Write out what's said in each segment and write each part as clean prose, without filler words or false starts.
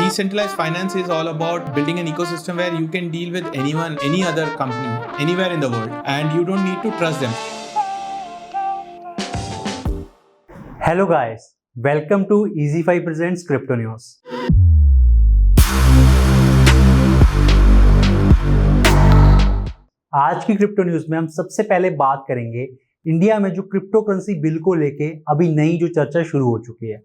Decentralized finance is all about building an ecosystem where you can deal with anyone, any other company, anywhere in the world, and you don't need to trust them. Hello guys, welcome to EasyFi presents Crypto News. आज की crypto news में हम सबसे पहले बात करेंगे India में जो क्रिप्टो करेंसी बिल को लेके अभी नई जो चर्चा शुरू हो चुकी है।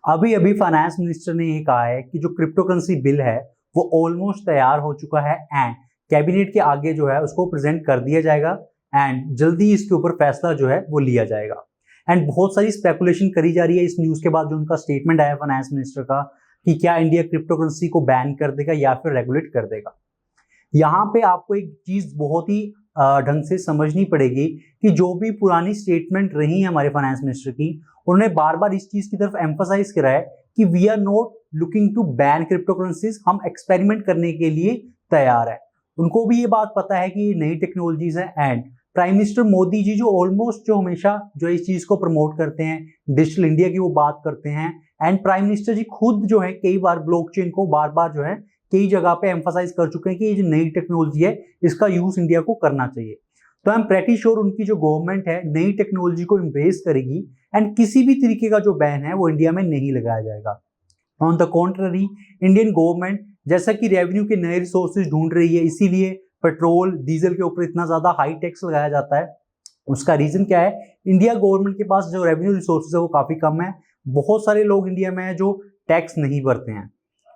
अभी फाइनेंस मिनिस्टर ने ये कहा है कि जो क्रिप्टो करेंसी बिल है वो ऑलमोस्ट तैयार हो चुका है एंड कैबिनेट के आगे जो है उसको प्रेजेंट कर दिया जाएगा एंड जल्दी इसके ऊपर फैसला जो है वो लिया जाएगा। एंड बहुत सारी स्पेकुलेशन करी जा रही है इस न्यूज के बाद जो उनका स्टेटमेंट आया फाइनेंस मिनिस्टर का कि क्या इंडिया क्रिप्टो करेंसी को बैन कर देगा या फिर रेगुलेट कर देगा। यहाँ पे आपको एक चीज बहुत ही ढंग से समझनी पड़ेगी कि जो भी पुरानी स्टेटमेंट रही है हमारे फाइनेंस मिनिस्टर की, उन्होंने बार बार इस चीज की तरफ एम्फसाइज करा है कि we are not looking to ban crypto currencies, हम एक्सपेरिमेंट करने के लिए तैयार है। उनको भी ये बात पता है कि ये नई टेक्नोलॉजीज है and prime minister Modi ji जो ऑलमोस्ट जो हमेशा जो इस चीज को प्रमोट करते हैं, डिजिटल इंडिया की वो बात करते हैं एंड प्राइम मिनिस्टर जी खुद जो है कई बार ब्लॉकचेन को बार बार जो है कई जगह पे एम्फसाइज कर चुके हैं कि ये जो नई टेक्नोलॉजी है इसका यूज इंडिया को करना चाहिए। तो आई एम प्रेटी श्योर उनकी जो गवर्नमेंट है नई टेक्नोलॉजी को एम्ब्रेस करेगी एंड किसी भी तरीके का जो बैन है वो इंडिया में नहीं लगाया जाएगा। On the contrary Indian government जैसा कि रेवेन्यू के नए रिसोर्सेज ढूंढ रही है, इसीलिए पेट्रोल डीजल के ऊपर इतना ज्यादा हाई टैक्स लगाया जाता है। उसका रीजन क्या है? इंडिया गवर्नमेंट के पास जो रेवेन्यू रिसोर्सेज है वो काफी कम है। बहुत सारे लोग इंडिया में है जो टैक्स नहीं भरते हैं।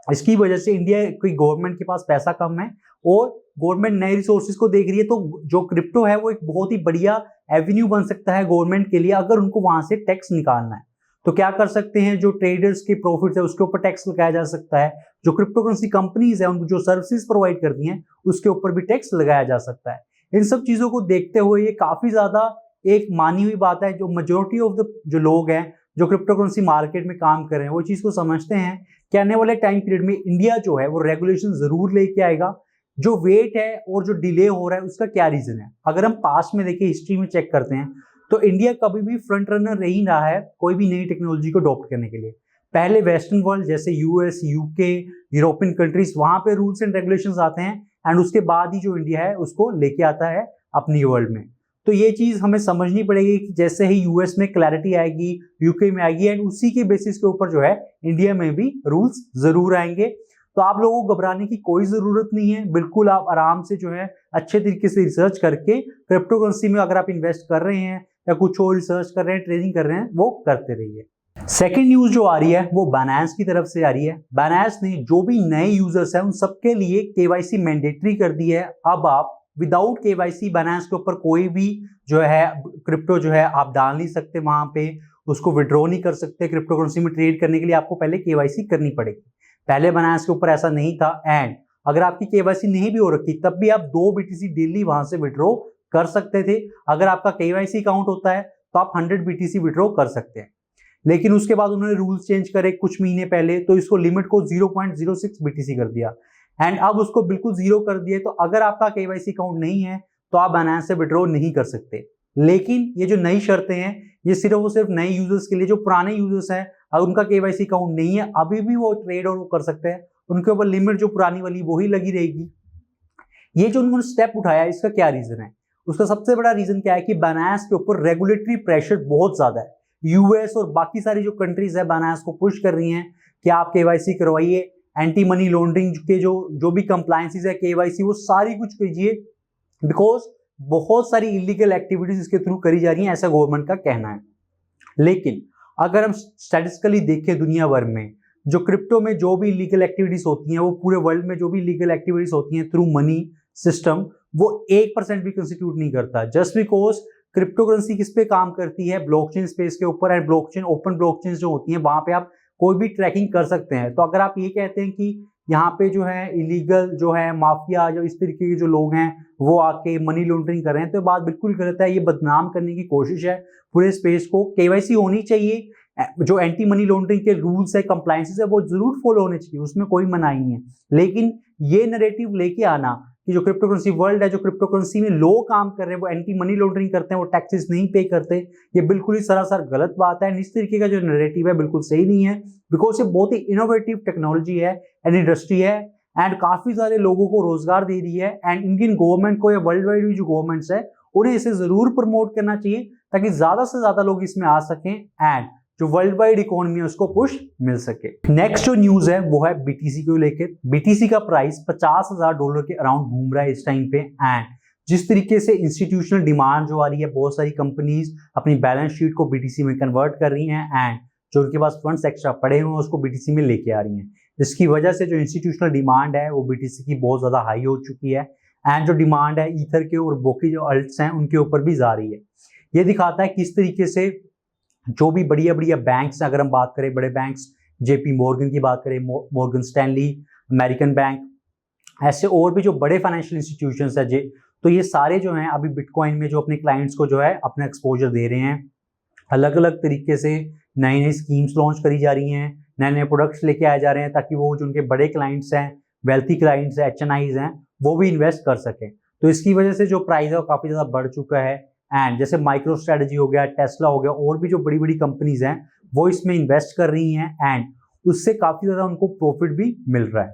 इसकी वजह से इंडिया की गवर्नमेंट के पास पैसा कम है और गवर्नमेंट नए रिसोर्सेज को देख रही है। तो जो क्रिप्टो है वो एक बहुत ही बढ़िया एवेन्यू बन सकता है गवर्नमेंट के लिए अगर उनको वहां से टैक्स निकालना है। तो क्या कर सकते हैं, जो ट्रेडर्स के प्रॉफिट है उसके ऊपर टैक्स लगाया जा सकता है। जो क्रिप्टो करेंसी कंपनीज है उनको जो सर्विसेज प्रोवाइड करती हैं उसके ऊपर भी टैक्स लगाया जा सकता है। इन सब चीजों को देखते हुए ये काफी ज्यादा एक मानी हुई बात है। जो मेजोरिटी ऑफ द जो लोग हैं जो क्रिप्टो करेंसी मार्केट में काम कर रहे हैं वो चीज को समझते हैं कि आने वाले टाइम पीरियड में इंडिया जो है वो रेगुलेशन जरूर लेके आएगा। जो वेट है और जो डिले हो रहा है उसका क्या रीजन है? अगर हम पास्ट में देखिए, हिस्ट्री में चेक करते हैं तो इंडिया कभी भी फ्रंट रनर रह ही रहा है कोई भी नई टेक्नोलॉजी को अडॉप्ट करने के लिए। पहले वेस्टर्न वर्ल्ड जैसे यूएस, यूके, यूरोपियन कंट्रीज वहां पे रूल्स एंड रेगुलेशंस आते हैं एंड उसके बाद ही जो इंडिया है उसको लेके आता है अपनी वर्ल्ड में। तो ये चीज हमें समझनी पड़ेगी कि जैसे ही यूएस में क्लैरिटी आएगी, यूके में आएगी एंड उसी के बेसिस के ऊपर जो है इंडिया में भी रूल्स जरूर आएंगे। तो आप लोगों को घबराने की कोई जरूरत नहीं है। बिल्कुल आप आराम से जो है अच्छे तरीके से रिसर्च करके क्रिप्टो करेंसी में अगर आप इन्वेस्ट कर रहे हैं या कुछ और रिसर्च कर रहे हैं, ट्रेडिंग कर रहे हैं, वो करते रहिए। सेकेंड न्यूज जो आ रही है वो बाइनेंस की तरफ से आ रही है। बाइनेंस ने जो भी नए यूजर्स हैं उन सबके लिए केवाईसी मैंडेटरी कर दी है। अब आप विदाउट केवाईसी बाइनेंस के ऊपर कोई भी जो है क्रिप्टो जो है आप डाल नहीं सकते, वहां पे उसको विड्रॉ नहीं कर सकते। क्रिप्टो करेंसी में ट्रेड करने के लिए आपको पहले केवाईसी करनी पड़ेगी। पहले बाइनेंस के ऊपर ऐसा नहीं था एंड अगर आपकी केवाईसी नहीं भी हो रखी तब भी आप 2 BTC डेली वहां से विड्रॉ कर सकते थे। अगर आपका केवाईसी अकाउंट होता है तो आप 100 BTC विड्रॉ कर सकते हैं। लेकिन उसके बाद उन्होंने रूल्स चेंज करे कुछ महीने पहले, तो इसको लिमिट को 0.06 BTC कर दिया एंड अब उसको बिल्कुल जीरो कर दिए। तो अगर आपका केवाईसी अकाउंट नहीं है तो आप बाइनेंस से विड्रॉ नहीं कर सकते। लेकिन ये जो नई शर्तें हैं ये सिर्फ और सिर्फ नए यूजर्स के लिए। जो पुराने यूजर्स हैं अगर उनका केवाईसी अकाउंट नहीं है अभी भी वो ट्रेड और कर सकते हैं, उनके ऊपर लिमिट जो पुरानी वाली वही लगी रहेगी। ये जो उन्होंने स्टेप उठाया इसका क्या रीजन है? उसका सबसे बड़ा रीजन क्या है कि बाइनेंस के ऊपर रेगुलेटरी प्रेशर बहुत ज्यादा है। यूएस और बाकी सारी जो कंट्रीज है बाइनेंस को पुश कर रही हैं कि आप केवाईसी करवाइए, एंटी मनी लॉन्ड्रिंग के जो भी कंप्लायंसेस है केवाईसी वो सारी कुछ कीजिए, बिकॉज बहुत सारी इलीगल एक्टिविटीज इसके थ्रू करी जा रही हैं, ऐसा गवर्नमेंट का कहना है। लेकिन अगर हम स्टैटिस्टिकली देखें दुनिया भर में जो क्रिप्टो में जो भी इलीगल एक्टिविटीज होती हैं, वो पूरे वर्ल्ड में जो भी इलीगल एक्टिविटीज होती हैं थ्रू मनी सिस्टम, वो 1% भी कंस्टिट्यूट नहीं करता। जस्ट बिकॉज क्रिप्टो करेंसी किस पे काम करती है? ब्लॉकचेन स्पेस के ऊपर एंड ब्लॉकचेन ओपन ब्लॉकचेन जो होती हैं वहां पे आप कोई भी ट्रैकिंग कर सकते हैं। तो अगर आप ये कहते हैं कि यहाँ पे जो है इलीगल जो है माफिया जो इस तरीके के जो लोग हैं वो आके मनी लॉन्ड्रिंग कर रहे हैं, तो बात बिल्कुल गलत है। ये बदनाम करने की कोशिश है पूरे स्पेस को। केवाईसी होनी चाहिए, जो एंटी मनी लॉन्ड्रिंग के रूल्स है, कंप्लायंसेस है, वो जरूर फॉलो होने चाहिए, उसमें कोई मनाही नहीं है। लेकिन ये नैरेटिव लेके आना कि कि जो क्रिप्टो करेंसी वर्ल्ड है, जो क्रिप्टो करेंसी में लोग काम कर रहे हैं, वो एंटी मनी लॉन्ड्रिंग करते हैं, वो टैक्सेस नहीं पे करते, ये बिल्कुल ही सरासर गलत बात है। इस तरीके का जो नैरेटिव है बिल्कुल सही नहीं है, बिकॉज ये बहुत ही इनोवेटिव टेक्नोलॉजी है एंड इंडस्ट्री है एंड काफी सारे लोगों को रोजगार दे रही है। एंड इंडियन गवर्नमेंट को या वर्ल्ड वाइड भी जो गवर्नमेंट्स है उन्हें इसे जरूर प्रमोट करना चाहिए ताकि ज्यादा से ज्यादा लोग इसमें आ सकें एंड जो वर्ल्ड वाइड इकोनॉमी है उसको पुश मिल सके। नेक्स्ट जो न्यूज है वो है बीटीसी को लेकर। बीटीसी का प्राइस $50,000 के अराउंड घूम रहा है इस टाइम पे एंड जिस तरीके से इंस्टीट्यूशनल डिमांड जो आ रही है, बहुत सारी कंपनीज अपनी बैलेंस शीट को बीटीसी में कन्वर्ट कर रही हैं एंड जो उनके पास फंड्स एक्स्ट्रा पड़े हुए हैं उसको बीटीसी में लेके आ रही हैं। इसकी वजह से जो इंस्टीट्यूशनल डिमांड है वो बीटीसी की बहुत ज्यादा हाई हो चुकी है एंड जो डिमांड है ईथर के और बाकी जो अल्ट्स हैं उनके ऊपर भी जा रही है। ये दिखाता है किस तरीके से जो भी बढ़िया बढ़िया बैंक्स, अगर हम बात करें बड़े बैंक्स, जेपी मॉर्गन की बात करें, मॉर्गन स्टैनली, अमेरिकन बैंक, ऐसे और भी जो बड़े फाइनेंशियल इंस्टीट्यूशंस है, तो ये सारे जो हैं अभी बिटकॉइन में जो अपने क्लाइंट्स को जो है अपना एक्सपोजर दे रहे हैं। अलग अलग तरीके से नई नई स्कीम्स लॉन्च करी जा रही हैं, नए नए प्रोडक्ट्स लेके आए जा रहे हैं ताकि वो जो उनके बड़े क्लाइंट्स हैं, वेल्थी क्लाइंट्स हैं, HNIs हैं, वो भी इन्वेस्ट कर सकें। तो इसकी वजह से जो प्राइस है वो काफ़ी ज़्यादा बढ़ चुका है एंड जैसे माइक्रो स्ट्रेटजी हो गया, टेस्ला हो गया, और भी जो बड़ी बड़ी कंपनीज हैं वो इसमें इन्वेस्ट कर रही हैं एंड उससे काफ़ी ज़्यादा उनको प्रॉफिट भी मिल रहा है।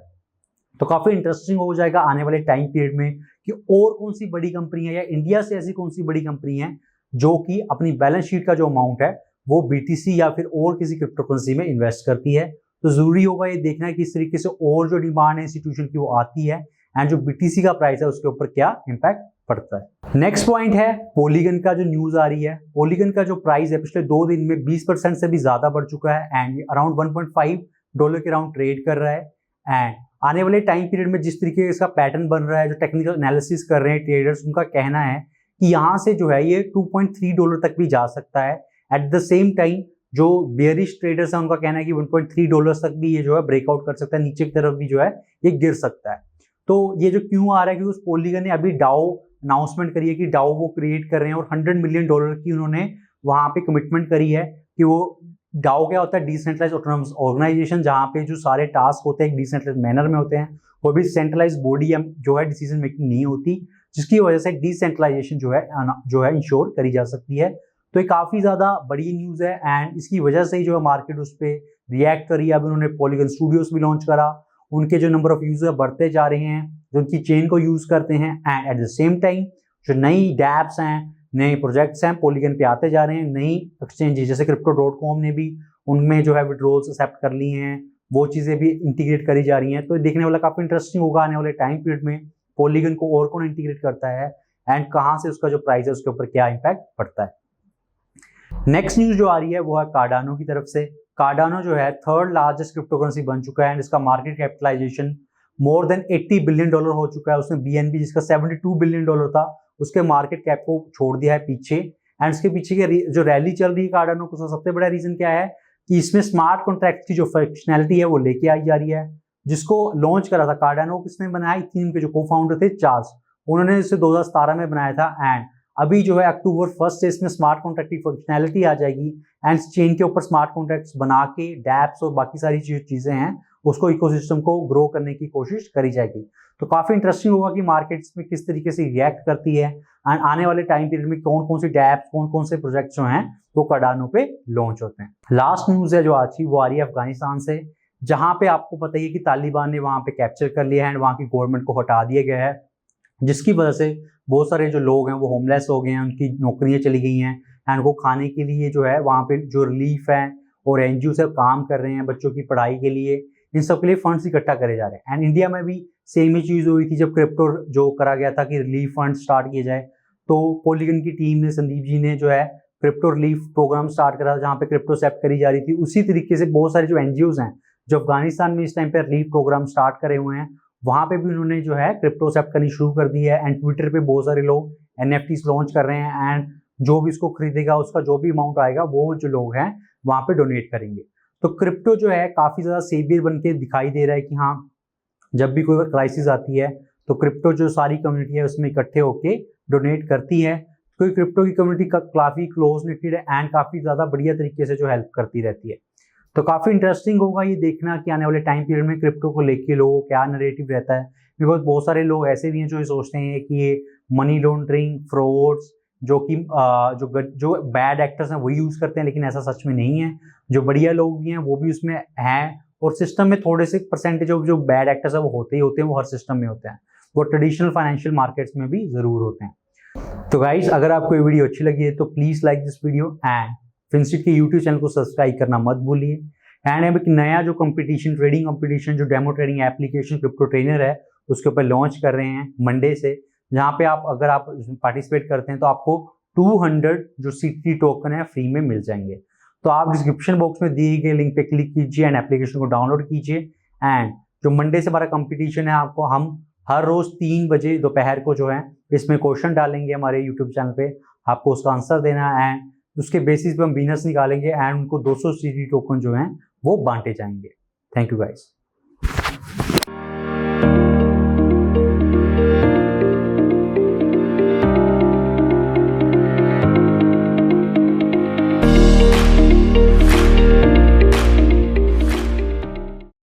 तो काफ़ी इंटरेस्टिंग हो जाएगा आने वाले टाइम पीरियड में कि और कौन सी बड़ी कंपनी है या इंडिया से ऐसी कौन सी बड़ी कंपनी है जो कि अपनी बैलेंस शीट का जो अमाउंट है वो बीटीसी या फिर और किसी क्रिप्टो करेंसी में इन्वेस्ट करती है। तो जरूरी होगा ये देखना है कि इस तरीके से और जो डिमांड है इंस्टीट्यूशन की वो आती है एंड जो बीटीसी का प्राइस है उसके ऊपर क्या इम्पैक्ट पड़ता है। नेक्स्ट पॉइंट है पॉलीगन का जो न्यूज आ रही है। पॉलीगन का जो प्राइस है पिछले 2 दिन में 20% से भी ज्यादा बढ़ चुका है एंड अराउंड $1.5 के अराउंड ट्रेड कर रहा है एंड आने वाले टाइम पीरियड में जिस तरीके का इसका पैटर्न बन रहा है, जो टेक्निकल एनालिसिस कर रहे हैं ट्रेडर्स, उनका कहना है कि यहाँ से जो है ये $2.3 तक भी जा सकता है। एट द सेम टाइम जो बेयरिश ट्रेडर्स हैं उनका कहना है कि $1.3 तक भी ये जो है ब्रेकआउट कर सकता है, नीचे की तरफ भी जो है ये गिर सकता है। तो ये जो क्यों आ रहा है कि उस पॉलीगन ने अभी डाओ अनाउंसमेंट करी है कि डाओ वो क्रिएट कर रहे हैं और $100 मिलियन की उन्होंने वहां पे कमिटमेंट करी है कि वो डाओ क्या होता है, डिसेंट्रलाइज ऑटोनोमस ऑर्गेनाइजेशन, जहां पे जो सारे टास्क होते हैं एक डिसेंट्रलाइज मैनर में होते हैं, वो भी सेंट्रलाइज बॉडी जो है डिसीजन मेकिंग नहीं होती, जिसकी वजह से डिसेंट्रलाइजेशन जो है इंश्योर करी जा सकती है। तो ये काफी ज्यादा बड़ी न्यूज है एंड इसकी वजह से ही जो है मार्केट उस पर रिएक्ट करी है। अब उन्होंने पॉलीगन स्टूडियोज भी लॉन्च करा, उनके जो नंबर ऑफ यूजर बढ़ते जा रहे हैं जो उनकी चेन को यूज करते हैं and at the same time जो नई डैप्स हैं, नए प्रोजेक्ट्स हैं पॉलीगन पे आते जा रहे हैं। नई एक्सचेंजेस जैसे Crypto.com ने भी उनमें जो है विड्रॉल्स एक्सेप्ट कर ली हैं, वो चीजें भी इंटीग्रेट करी जा रही हैं। तो देखने वाला काफी इंटरेस्टिंग होगा आने वाले टाइम पीरियड में पॉलीगन को और कौन इंटीग्रेट करता है एंड कहाँ से उसका जो प्राइस है उसके ऊपर क्या इम्पैक्ट पड़ता है। नेक्स्ट न्यूज जो आ रही है वो है कार्डानो की तरफ से। कार्डानो जो है 3rd लार्जेस्ट क्रिप्टो करेंसी बन चुका है एंड इसका market capitalization more than $80 billion हो चुका है। उसने BNB जिसका $72 बिलियन था उसके मार्केट कैप को छोड़ दिया है पीछे एंड इसके पीछे की जो रैली चल रही है कार्डानो को, सबसे बड़ा रीजन क्या है कि इसमें स्मार्ट कॉन्ट्रैक्ट की जो फंक्शनैलिटी है वो लेके आई जा रही है, जिसको लॉन्च करा था कार्डानो किसने बनाया, इथीरियम के जो को फाउंडर थे चार्ल्स, उन्होंने इसे 2017 में बनाया था एंड अभी जो है अक्टूबर 1 से इसमें स्मार्ट कॉन्ट्रैक्ट की फंक्शनैलिटी आ जाएगी एंड चेन के ऊपर स्मार्ट कॉन्ट्रैक्ट्स बना के डैप्स और बाकी सारी चीजें हैं उसको इकोसिस्टम को ग्रो करने की कोशिश करी जाएगी। तो काफी इंटरेस्टिंग होगा कि मार्केट्स में किस तरीके से रिएक्ट करती है एंड आने वाले टाइम पीरियड में कौन कौन सी डैप्स, कौन कौन से प्रोजेक्ट्स जो हैं वो कार्डानो पे लॉन्च होते हैं। लास्ट न्यूज है जो आज की वो आ रही है अफगानिस्तान से, जहां पे आपको पता ही है कि तालिबान ने वहां पे कैप्चर कर लिया है एंड वहां की गवर्नमेंट को हटा दिया गया है, जिसकी वजह से बहुत सारे जो लोग हैं वो होमलेस हो गए हैं, उनकी नौकरियां चली गई हैं एंड वो खाने के लिए जो है वहाँ पे जो रिलीफ है और NGO से काम कर रहे हैं बच्चों की पढ़ाई के लिए, इन सब के लिए फंड्स इकट्ठा करे जा रहे हैं। एंड इंडिया में भी सेम ही चीज़ हुई थी जब क्रिप्टो जो करा गया था कि रिलीफ फंड स्टार्ट किए जाए, तो पॉलीगन की टीम ने, संदीप जी ने जो है क्रिप्टो रिलीफ प्रोग्राम स्टार्ट करा जहाँ पे क्रिप्टो एक्सेप्ट करी जा रही थी। उसी तरीके से बहुत सारे जो NGOs हैं जो अफगानिस्तान में इस टाइम पे रिलीफ प्रोग्राम स्टार्ट करे हुए हैं, वहां पे भी उन्होंने जो है क्रिप्टो एक्सेप्ट करनी शुरू कर दी है एंड ट्विटर पे बहुत सारे लोग NFTs लॉन्च कर रहे हैं एंड जो भी इसको खरीदेगा उसका जो भी अमाउंट आएगा वो जो लोग हैं वहां पे डोनेट करेंगे। तो क्रिप्टो जो है काफी ज्यादा सेवियर बन के दिखाई दे रहा है कि हाँ जब भी कोई क्राइसिस आती है तो क्रिप्टो जो सारी कम्युनिटी है उसमें इकट्ठे होके डोनेट करती है। क्योंकि क्रिप्टो की कम्युनिटी काफी क्लोज निटेड है एंड काफी ज्यादा बढ़िया तरीके से जो हेल्प करती रहती है। तो काफी इंटरेस्टिंग होगा ये देखना कि आने वाले टाइम पीरियड में क्रिप्टो को लेके लोगों को क्या नैरेटिव रहता है, बिकॉज बहुत सारे लोग ऐसे भी हैं जो ये सोचते हैं कि ये मनी लॉन्ड्रिंग, फ्रॉड्स, जो कि जो बैड एक्टर्स हैं वही यूज़ करते हैं, लेकिन ऐसा सच में नहीं है। जो बढ़िया लोग भी हैं वो भी उसमें हैं, और सिस्टम में थोड़े से परसेंटेज ऑफ जो बैड एक्टर्स हैं वो होते ही होते हैं, वो हर सिस्टम में होते हैं, वो ट्रेडिशनल फाइनेंशियल मार्केट्स में भी ज़रूर होते हैं। तो गाइस, अगर आपको ये वीडियो अच्छी लगी है तो please like this video and Finstreet के यूट्यूब चैनल को सब्सक्राइब करना मत भूलिए। एंड अब एक नया जो कंपटीशन, ट्रेडिंग कंपटीशन, जो demo trading application crypto trainer है उसके ऊपर लॉन्च कर रहे हैं मंडे से, जहाँ पे अगर आप पार्टिसिपेट करते हैं तो आपको 200 जो सीटी टोकन है फ्री में मिल जाएंगे। तो आप डिस्क्रिप्शन बॉक्स में दिए गए लिंक पे क्लिक कीजिए एंड एप्लीकेशन को डाउनलोड कीजिए। एंड जो मंडे से हमारा कंपटीशन है, आपको हम हर रोज 3 बजे दोपहर को जो है इसमें क्वेश्चन डालेंगे हमारे यूट्यूब चैनल पे, आपको उसका आंसर देना है एंड उसके बेसिस पे हम विनर्स निकालेंगे एंड उनको 200 सीटी टोकन जो हैं वो बांटे जाएंगे। Thank you guys.